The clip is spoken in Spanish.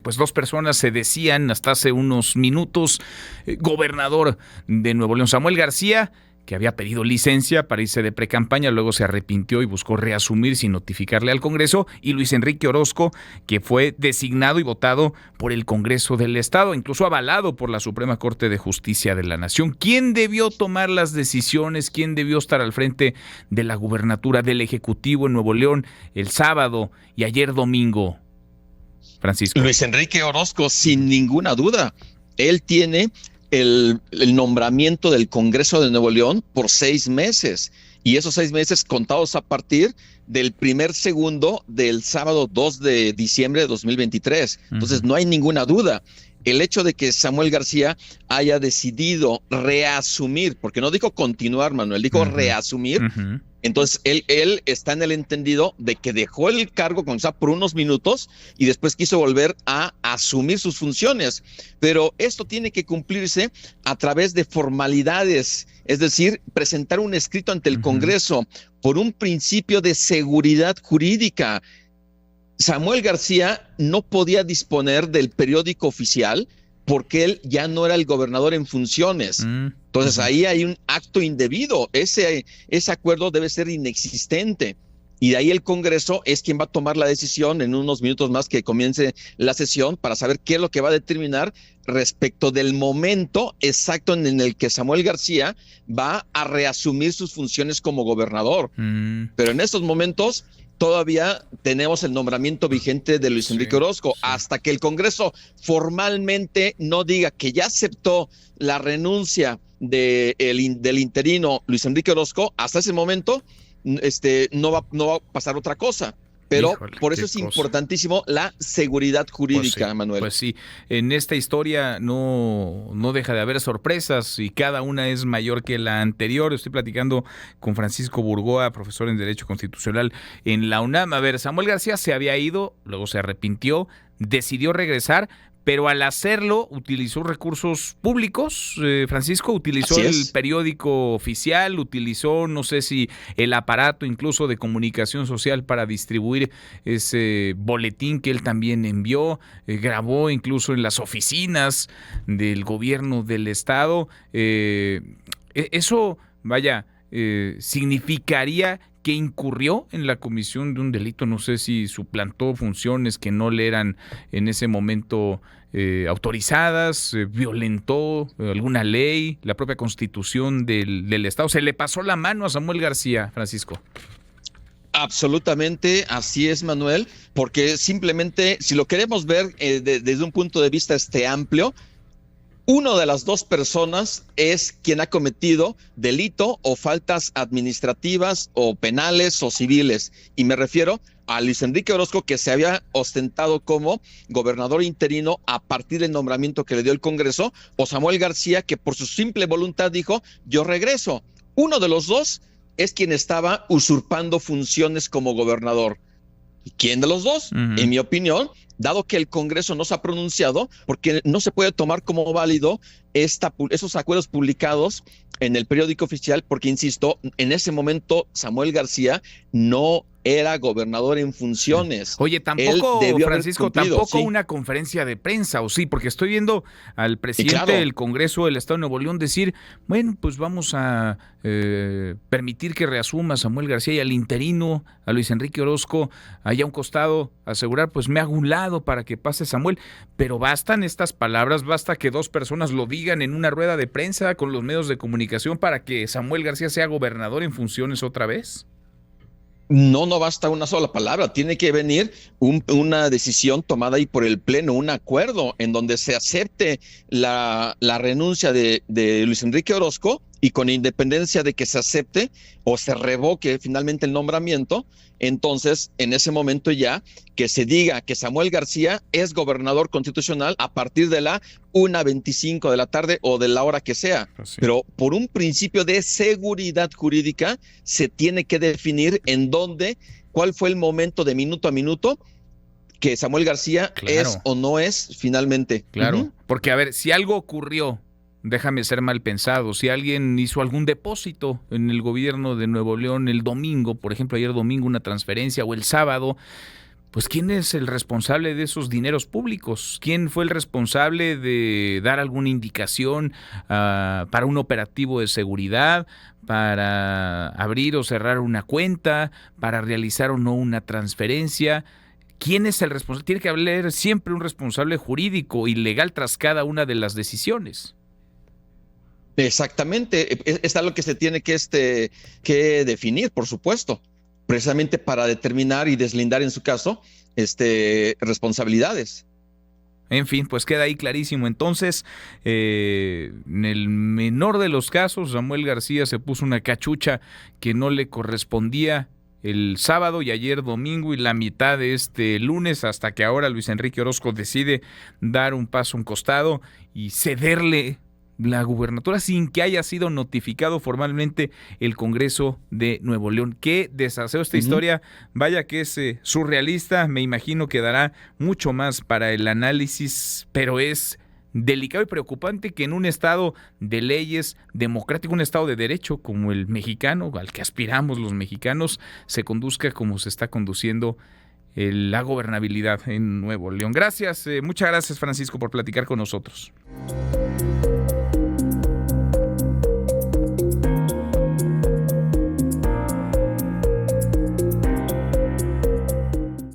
Pues dos personas se decían hasta hace unos minutos, gobernador de Nuevo León, Samuel García, que había pedido licencia para irse de precampaña, luego se arrepintió y buscó reasumir sin notificarle al Congreso, y Luis Enrique Orozco, que fue designado y votado por el Congreso del Estado, incluso avalado por la Suprema Corte de Justicia de la Nación. ¿Quién debió tomar las decisiones? ¿Quién debió estar al frente de la gubernatura del Ejecutivo en Nuevo León el sábado y ayer domingo? Francisco. Luis Enrique Orozco, sin ninguna duda. Él tiene el nombramiento del Congreso de Nuevo León por 6 meses. Y esos 6 meses contados a partir del primer segundo del sábado 2 de diciembre de 2023. Entonces, no hay ninguna duda. El hecho de que Samuel García haya decidido reasumir, porque no dijo continuar, Manuel, dijo reasumir. Entonces, él está en el entendido de que dejó el cargo por unos minutos y después quiso volver a asumir sus funciones. Pero esto tiene que cumplirse a través de formalidades, es decir, presentar un escrito ante el Congreso por un principio de seguridad jurídica. Samuel García no podía disponer del periódico oficial porque él ya no era el gobernador en funciones. Entonces ahí hay un acto indebido. Ese acuerdo debe ser inexistente. Y de ahí el Congreso es quien va a tomar la decisión en unos minutos más que comience la sesión para saber qué es lo que va a determinar respecto del momento exacto en el que Samuel García va a reasumir sus funciones como gobernador. Pero en estos momentos todavía tenemos el nombramiento vigente de Luis Enrique Orozco. Hasta que el Congreso formalmente no diga que ya aceptó la renuncia del interino Luis Enrique Orozco, hasta ese momento no va a pasar otra cosa. Pero por eso es importantísimo la seguridad jurídica, Manuel. Pues sí, en esta historia no deja de haber sorpresas y cada una es mayor que la anterior. Estoy platicando con Francisco Burgoa, profesor en Derecho Constitucional en la UNAM. A ver, Samuel García se había ido, luego se arrepintió, decidió regresar, pero al hacerlo utilizó recursos públicos, Francisco, utilizó el periódico oficial, utilizó, no sé si el aparato incluso de comunicación social para distribuir ese boletín que él también envió, grabó incluso en las oficinas del gobierno del estado. Eso, vaya, significaría que incurrió en la comisión de un delito, no sé si suplantó funciones que no le eran en ese momento autorizadas, violentó alguna ley, la propia constitución del Estado. ¿Se le pasó la mano a Samuel García, Francisco? Absolutamente, así es, Manuel, porque simplemente, si lo queremos ver desde un punto de vista amplio, una de las dos personas es quien ha cometido delito o faltas administrativas o penales o civiles. Y me refiero a Luis Enrique Orozco, que se había ostentado como gobernador interino a partir del nombramiento que le dio el Congreso, o Samuel García, que por su simple voluntad dijo, yo regreso. Uno de los dos es quien estaba usurpando funciones como gobernador. ¿Quién de los dos? En mi opinión, dado que el Congreso no se ha pronunciado, porque no se puede tomar como válido esos acuerdos publicados en el periódico oficial, porque, insisto, en ese momento Samuel García no era gobernador en funciones. Oye, tampoco, Francisco, tampoco una conferencia de prensa, ¿o sí? Porque estoy viendo al presidente del Congreso del Estado de Nuevo León decir, bueno, pues vamos a permitir que reasuma Samuel García y al interino, a Luis Enrique Orozco, allá a un costado, asegurar, pues me hago un lado para que pase Samuel. Pero bastan estas palabras, basta que dos personas lo digan en una rueda de prensa con los medios de comunicación para que Samuel García sea gobernador en funciones otra vez. No basta una sola palabra, tiene que venir una decisión tomada ahí por el Pleno, un acuerdo en donde se acepte la renuncia de Luis Enrique Orozco y con independencia de que se acepte o se revoque finalmente el nombramiento, entonces en ese momento ya que se diga que Samuel García es gobernador constitucional a partir de la 1:25 de la tarde o de la hora que sea. Pero por un principio de seguridad jurídica se tiene que definir en dónde, cuál fue el momento de minuto a minuto que Samuel García es o no es finalmente. Porque a ver, si algo ocurrió, déjame ser mal pensado, si alguien hizo algún depósito en el gobierno de Nuevo León el domingo, por ejemplo, ayer domingo una transferencia o el sábado, pues ¿quién es el responsable de esos dineros públicos? ¿Quién fue el responsable de dar alguna indicación para un operativo de seguridad, para abrir o cerrar una cuenta, para realizar o no una transferencia? ¿Quién es el responsable? Tiene que haber siempre un responsable jurídico y legal tras cada una de las decisiones. Exactamente, es algo que se tiene que definir, por supuesto, precisamente para determinar y deslindar en su caso responsabilidades. En fin, pues queda ahí clarísimo. Entonces, en el menor de los casos, Samuel García se puso una cachucha que no le correspondía el sábado y ayer domingo y la mitad de este lunes, hasta que ahora Luis Enrique Orozco decide dar un paso a un costado y cederle la gubernatura sin que haya sido notificado formalmente el Congreso de Nuevo León. Qué desaseo esta historia, vaya que es surrealista, me imagino que dará mucho más para el análisis, pero es delicado y preocupante que en un estado de leyes democrático, un estado de derecho como el mexicano, al que aspiramos los mexicanos, se conduzca como se está conduciendo la gobernabilidad en Nuevo León. Gracias, muchas gracias Francisco por platicar con nosotros.